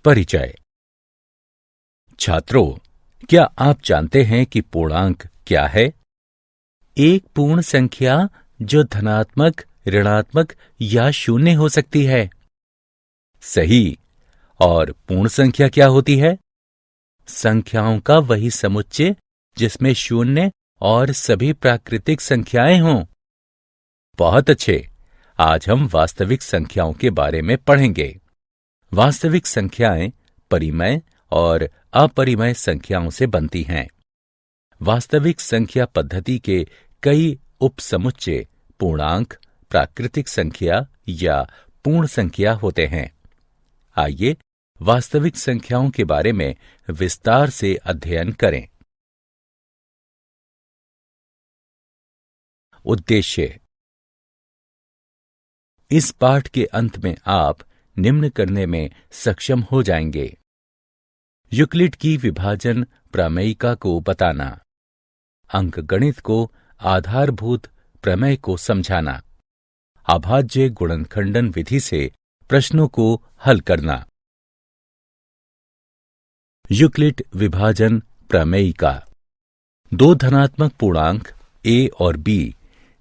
परिचय। छात्रों, क्या आप जानते हैं कि पूर्णांक क्या है? एक पूर्ण संख्या जो धनात्मक, ऋणात्मक या शून्य हो सकती है। सही। और पूर्ण संख्या क्या होती है? संख्याओं का वही समुच्चय जिसमें शून्य और सभी प्राकृतिक संख्याएं हों। बहुत अच्छे। आज हम वास्तविक संख्याओं के बारे में पढ़ेंगे। वास्तविक संख्याएं परिमेय और अपरिमेय संख्याओं से बनती हैं। वास्तविक संख्या पद्धति के कई उपसमुच्चय पूर्णांक, प्राकृतिक संख्या या पूर्ण संख्या होते हैं। आइए वास्तविक संख्याओं के बारे में विस्तार से अध्ययन करें। उद्देश्य। इस पाठ के अंत में आप निम्न करने में सक्षम हो जाएंगे। यूक्लिड की विभाजन प्रमेयिका को बताना, अंकगणित को आधारभूत प्रमेय को समझाना, अभाज्य गुणनखंडन विधि से प्रश्नों को हल करना। यूक्लिड विभाजन प्रमेयिका। दो धनात्मक पूर्णांक a और b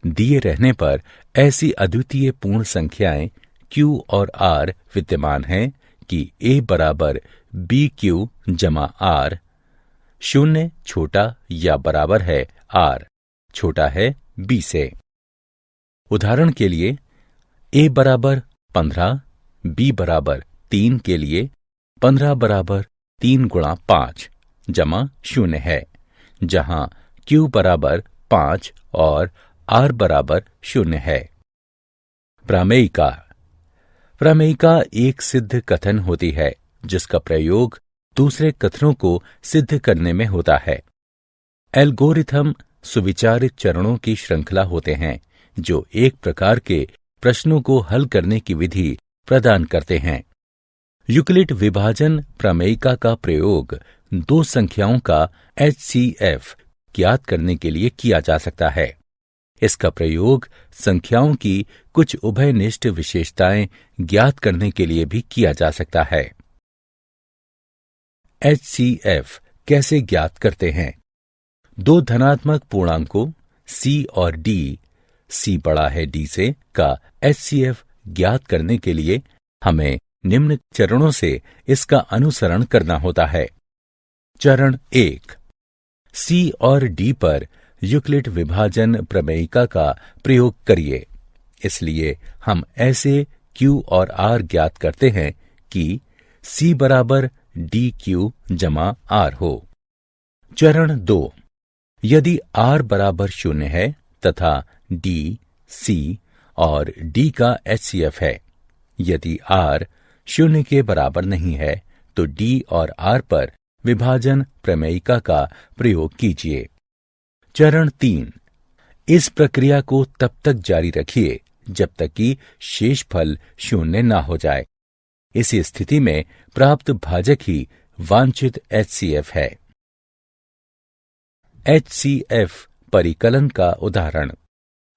दिए रहने पर ऐसी अद्वितीय पूर्ण संख्याएं q और r विद्यमान हैं कि a बराबर bq जमा r, शून्य छोटा या बराबर है r, छोटा है b से। उदाहरण के लिए a बराबर 15, b बराबर 3 के लिए 15 बराबर 3 गुणा 5 जमा शून्य है, जहां q बराबर 5 और r बराबर शून्य है। प्रमेयिका। प्रमेयिका एक सिद्ध कथन होती है जिसका प्रयोग दूसरे कथनों को सिद्ध करने में होता है। एल्गोरिथम सुविचारित चरणों की श्रृंखला होते हैं जो एक प्रकार के प्रश्नों को हल करने की विधि प्रदान करते हैं। यूक्लिड विभाजन प्रमेयिका का प्रयोग दो संख्याओं का HCF ज्ञात करने के लिए किया जा सकता है। इसका प्रयोग संख्याओं की कुछ उभयनिष्ठ विशेषताएं ज्ञात करने के लिए भी किया जा सकता है। HCF कैसे ज्ञात करते हैं? दो धनात्मक पूर्णांकों C और D, C बड़ा है D से, का HCF ज्ञात करने के लिए हमें निम्न चरणों से इसका अनुसरण करना होता है। चरण 1। C और D पर यूक्लिड विभाजन प्रमेयिका का प्रयोग करिए। इसलिए हम ऐसे Q और R ज्ञात करते हैं कि C बराबर DQ जमा R हो। चरण 2। यदि R बराबर शून्य है तथा D, C और D का HCF है। यदि R शून्य के बराबर नहीं है तो D और R पर विभाजन प्रमेयिका का प्रयोग कीजिए। चरण 3। इस प्रक्रिया को तब तक जारी रखिए जब तक कि शेषफल शून्य न हो जाए। इसी स्थिति में प्राप्त भाजक ही वांछित HCF है। HCF परिकलन का उदाहरण।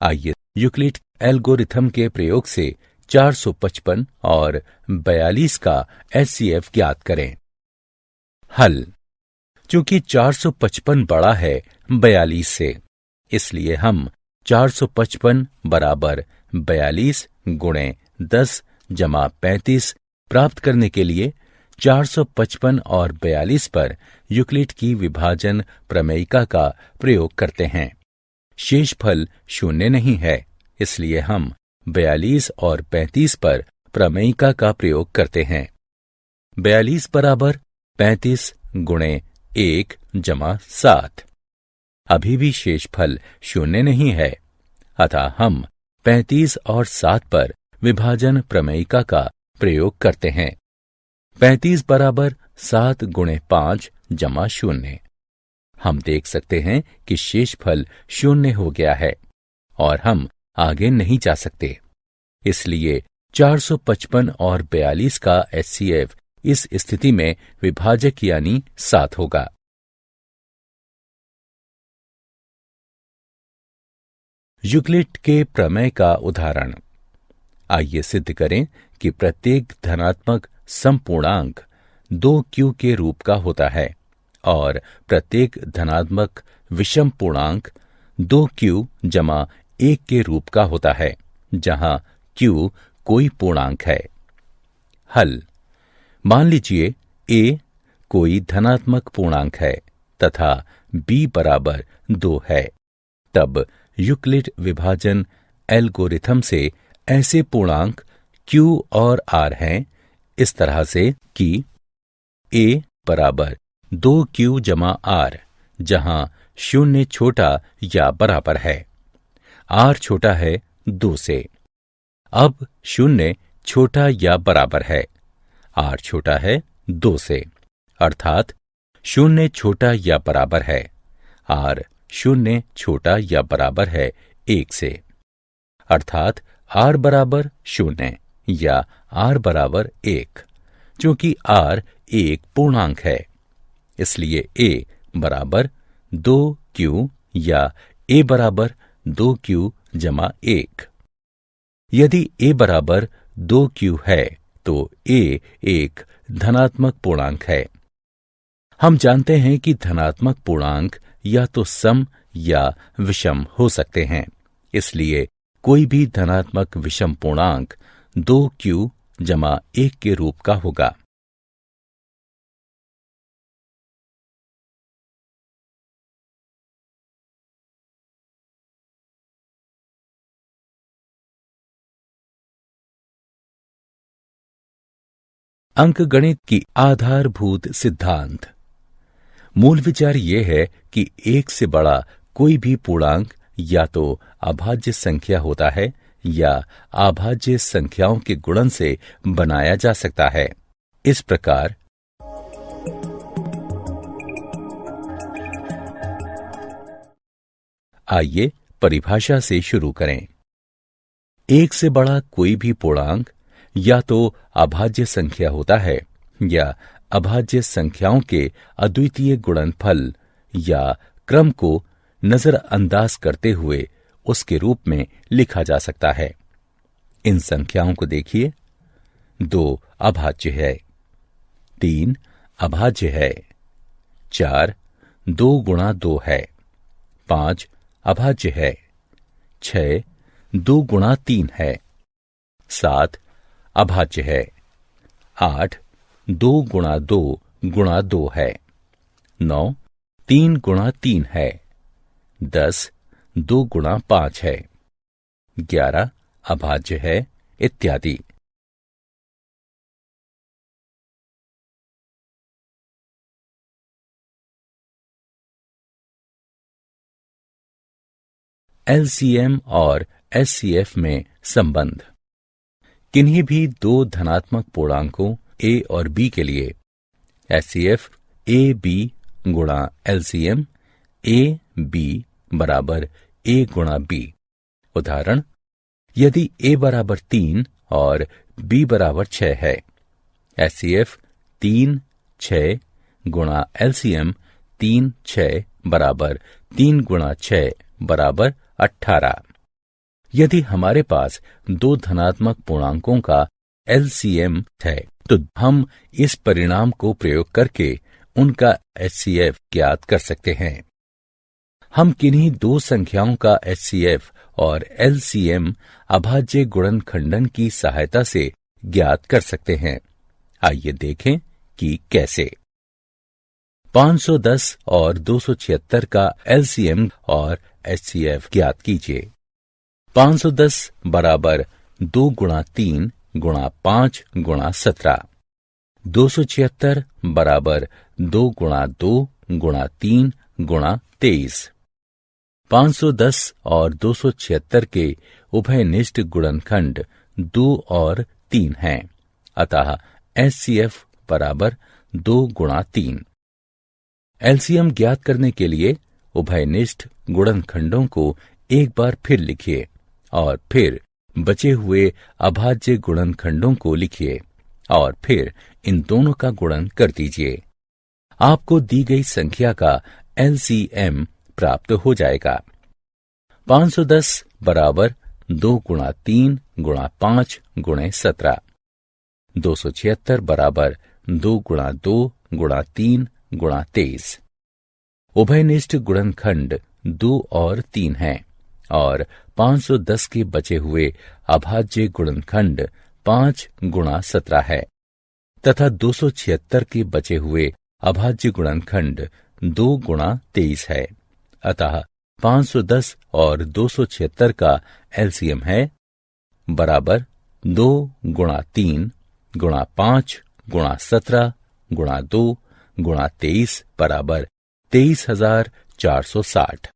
आइए यूक्लिड एल्गोरिथम के प्रयोग से 455 और 42 का HCF ज्ञात करें। हल। चूंकि 455 बड़ा है 42 से, इसलिए हम 455 बराबर 42 गुणे 10 जमा 35 प्राप्त करने के लिए 455 और 42 पर यूक्लिड की विभाजन प्रमेयिका का प्रयोग करते हैं। शेषफल शून्य नहीं है, इसलिए हम 42 और 35 पर प्रमेयिका का प्रयोग करते हैं। 42 बराबर 35 गुणे 1 जमा 7। अभी भी शेषफल शून्य नहीं है, अतः हम 35 और 7 पर विभाजन प्रमेयिका का प्रयोग करते हैं। 35 बराबर 7 गुणे 5 जमा 0। हम देख सकते हैं कि शेषफल शून्य हो गया है और हम आगे नहीं जा सकते। इसलिए 455 और 42 का HCF इस स्थिति में विभाजक यानी 7 होगा। यूक्लिड के प्रमेय का उदाहरण। आइए सिद्ध करें कि प्रत्येक धनात्मक समपूर्णांक 2q के रूप का होता है और प्रत्येक धनात्मक विषम पूर्णांक 2q जमा 1 के रूप का होता है, जहां q कोई पूर्णांक है। हल। मान लीजिए a कोई धनात्मक पूर्णांक है तथा b बराबर 2 है। तब यूक्लिड विभाजन एल्गोरिथम से ऐसे पूर्णांक q और r हैं इस तरह से कि a बराबर 2q जमा r, जहां 0 छोटा या बराबर है, r छोटा है 2 से। अब 0 छोटा या बराबर है, r छोटा है 2 से, अर्थात 0 छोटा या बराबर है, r 0 छोटा या बराबर है 1 से, अर्थात r बराबर 0 या r बराबर 1, चूंकि r एक पूर्णांक है, इसलिए a बराबर 2q या a बराबर 2q जमा 1। यदि a बराबर 2q है तो a एक धनात्मक पूर्णांक है। हम जानते हैं कि धनात्मक पूर्णांक या तो सम या विषम हो सकते हैं, इसलिए कोई भी धनात्मक विषम पूर्णांक 2q जमा 1 के रूप का होगा। अंकगणित की आधारभूत सिद्धांत। मूल विचार यह है कि 1 से बड़ा कोई भी पूर्णांक या तो अभाज्य संख्या होता है या अभाज्य संख्याओं के गुणन से बनाया जा सकता है। इस प्रकार आइए परिभाषा से शुरू करें। 1 से बड़ा कोई भी पूर्णांक या तो अभाज्य संख्या होता है या अभाज्य संख्याओं के अद्वितीय गुणनफल या क्रम को नजरअंदाज करते हुए उसके रूप में लिखा जा सकता है। इन संख्याओं को देखिए। 2 अभाज्य है, 3 अभाज्य है, 4 2 गुणा 2 है, 5 अभाज्य है, 6 2 गुणा 3 है, 7 अभाज्य है, 8 2 गुणा 2 गुणा 2 है, 9 3 गुणा 3 है, 10 2 गुणा 5 है, 11 अभाज्य है, इत्यादि। एलसीएम और एचसीएफ में संबंध। किन्हीं भी दो धनात्मक पूर्णांकों a और b के लिए एचसीएफ ए बी गुणा एलसीएम ए बी बराबर a गुणा b। उदाहरण, यदि a बराबर 3 और b बराबर 6 है, एचसीएफ 3 6 गुणा एलसीएम 3 6 बराबर 3 गुणा 6 बराबर 18। यदि हमारे पास दो धनात्मक पूर्णांकों का एलसीएम है तो हम इस परिणाम को प्रयोग करके उनका एचसीएफ ज्ञात कर सकते हैं। हम किन्हीं दो संख्याओं का एचसीएफ और एलसीएम अभाज्य गुणनखंडन की सहायता से ज्ञात कर सकते हैं। आइए देखें कि कैसे। 510 और 276 का एलसीएम और एचसीएफ ज्ञात कीजिए। 510 बराबर 2 गुणा 3 गुणा 5 गुणा 17। 276 बराबर 2 गुणा 2 गुणा 3 गुणा 23। 510 और 276 के उभयनिष्ठ गुणनखंड 2 और 3 हैं, अतः एचसीएफ बराबर 2 गुणा 3। एलसीएम ज्ञात करने के लिए उभयनिष्ठ गुणनखंडों को एक बार फिर लिखिए और फिर बचे हुए अभाज्य गुणनखंडों को लिखिए और फिर इन दोनों का गुणन कर दीजिए। आपको दी गई संख्या का एलसीएम प्राप्त हो जाएगा। 510 बराबर 2 गुणा 3 गुणा 5 गुणे 17। 276 बराबर 2 गुणा 2 गुणा 3 गुणा 23। उभयनिष्ठ गुणनखंड 2 और 3 हैं और 510 के बचे हुए अभाज्य गुणनखंड 5 गुणा 17 है तथा 276 के बचे हुए अभाज्य गुणनखंड 2 गुणा 23 है। अतः 510 और 276 का एलसीएम है बराबर 2 गुणा 3 गुणा 5 गुणा 17 गुणा 2 गुणा 23 बराबर 23,460।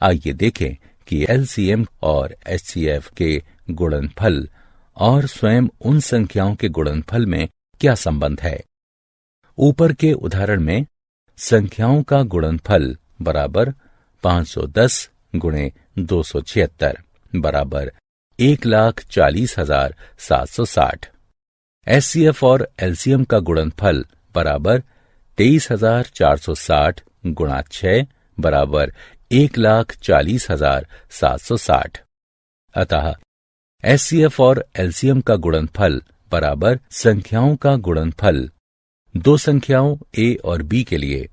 आइए देखें कि एलसीएम और एचसीएफ के गुणनफल और स्वयं उन संख्याओं के गुणनफल में क्या संबंध है। ऊपर के उदाहरण में संख्याओं का गुणनफल बराबर 510 गुणे 276 बराबर 1,40,760। एचसीएफ और एलसीएम का गुणनफल बराबर 23,460 गुणा 6 बराबर 1,40,760। अतः एचसीएफ और एलसीएम का गुणनफल बराबर संख्याओं का गुणनफल दो संख्याओं ए और बी के लिए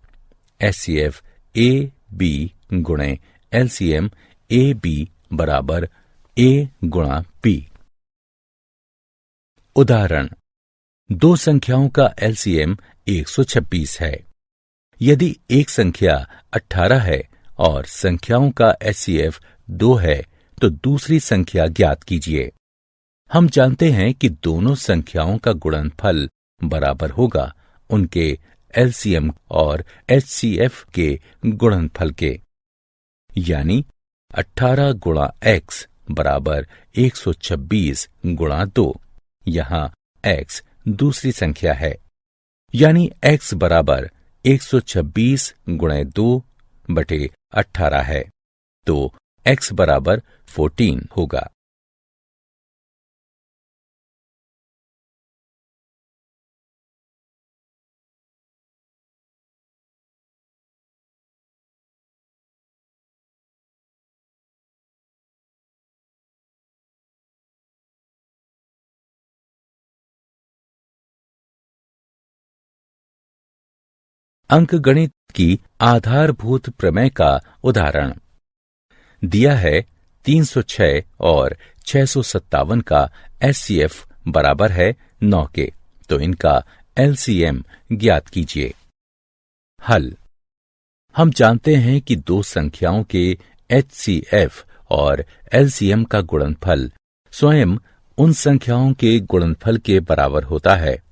एचसीएफ ए बी गुणे एलसीएम ए बी बराबर ए गुणा बी। उदाहरण, दो संख्याओं का एलसीएम 126 है। यदि एक संख्या 18 है और संख्याओं का एचसीएफ 2 है तो दूसरी संख्या ज्ञात कीजिए। हम जानते हैं कि दोनों संख्याओं का गुणनफल बराबर होगा उनके एलसीएम और एचसीएफ के गुणनफल के, यानी 18 गुणा x बराबर 126 गुणा 2। यहां x दूसरी संख्या है, यानी x बराबर 126 गुणे 2 बटे 18 है, तो x बराबर 14 होगा। अंकगणित की आधारभूत प्रमेय का उदाहरण दिया है। 306 और 657 का एचसीएफ बराबर है 9 के, तो इनका एलसीएम ज्ञात कीजिए। हल, हम जानते हैं कि दो संख्याओं के एचसीएफ और एलसीएम का गुणनफल स्वयं उन संख्याओं के गुणनफल के बराबर होता है।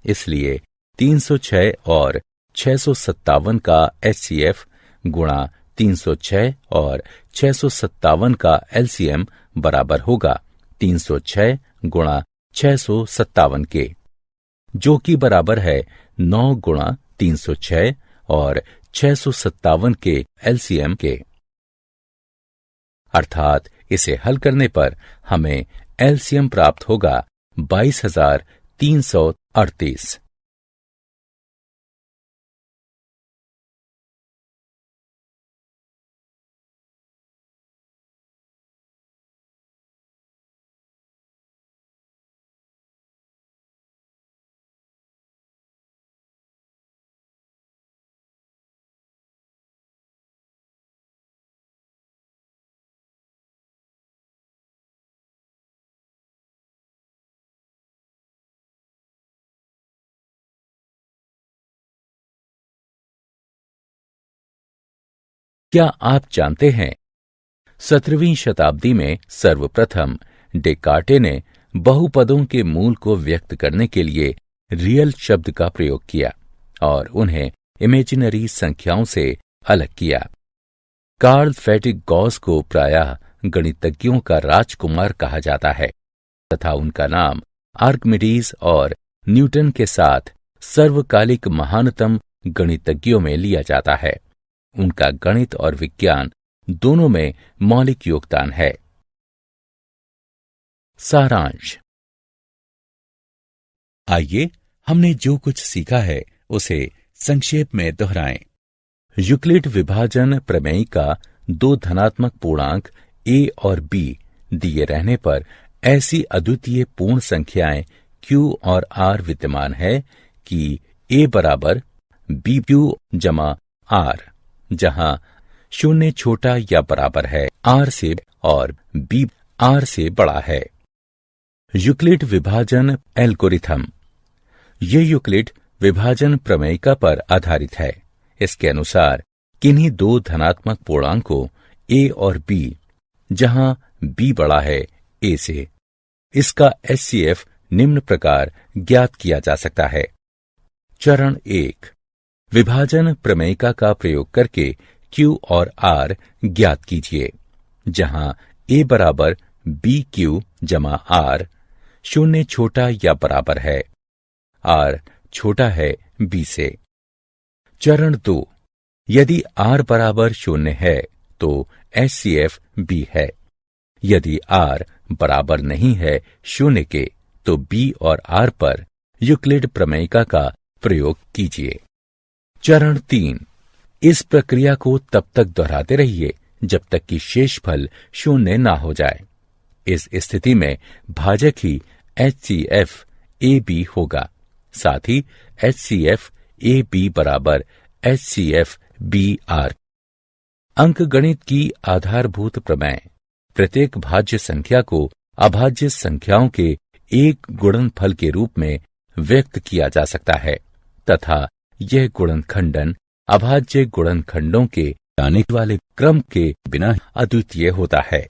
इसलिए 306 और 657 का एचसीएफ गुणा 306 और 657 का एलसीएम बराबर होगा 306 गुणा 657 के, जो कि बराबर है 9 गुणा 306 और 657 के एलसीएम के। अर्थात इसे हल करने पर हमें एलसीएम प्राप्त होगा 22,338। क्या आप जानते हैं 17वीं शताब्दी में सर्वप्रथम डेकार्टे ने बहुपदों के मूल को व्यक्त करने के लिए रियल शब्द का प्रयोग किया और उन्हें इमेजिनरी संख्याओं से अलग किया। कार्ल फ्रेडरिक गॉस को प्रायः गणितज्ञों का राजकुमार कहा जाता है तथा उनका नाम आर्किमिडीज और न्यूटन के साथ सर्वकालिक महानतम गणितज्ञों में लिया जाता है। उनका गणित और विज्ञान दोनों में मौलिक योगदान है। सारांश, आइए हमने जो कुछ सीखा है उसे संक्षेप में दोहराएं। यूक्लिड विभाजन प्रमेय का दो धनात्मक पूर्णांक a और b दिए रहने पर ऐसी अद्वितीय पूर्ण संख्याएं q और r विद्यमान है कि A बराबर BQ जमा R, जहां शून्य छोटा या बराबर है R से और B R से बड़ा है। यूक्लिड विभाजन एल्गोरिथम। ये यूक्लिड विभाजन प्रमेयिका पर आधारित है। इसके अनुसार किन्हीं दो धनात्मक पूर्णांकों A और B, जहां B बड़ा है A से, इसका HCF निम्न प्रकार ज्ञात किया जा सकता है। चरण 1, विभाजन प्रमेयिका का प्रयोग करके Q और R ज्ञात कीजिए, जहां A बराबर BQ जमा R, शून्य छोटा या बराबर है, R छोटा है B से। चरण 2, यदि R बराबर शून्य है तो HCF B है। यदि R बराबर नहीं है शून्य के तो B और R पर यूक्लिड प्रमेयिका का प्रयोग कीजिए। चरण 3, इस प्रक्रिया को तब तक दोहराते रहिए जब तक कि शेषफल शून्य ना हो जाए। इस स्थिति में भाजक ही HCF AB होगा। साथ ही HCF AB बराबर HCF BR। अंकगणित की आधारभूत प्रमेय। प्रत्येक भाज्य संख्या को अभाज्य संख्याओं के एक गुणनफल के रूप में व्यक्त किया जा सकता है तथा यह गुणनखंडन अभाज्य गुणनखंडों के आने वाले क्रम के बिना अद्वितीय होता है।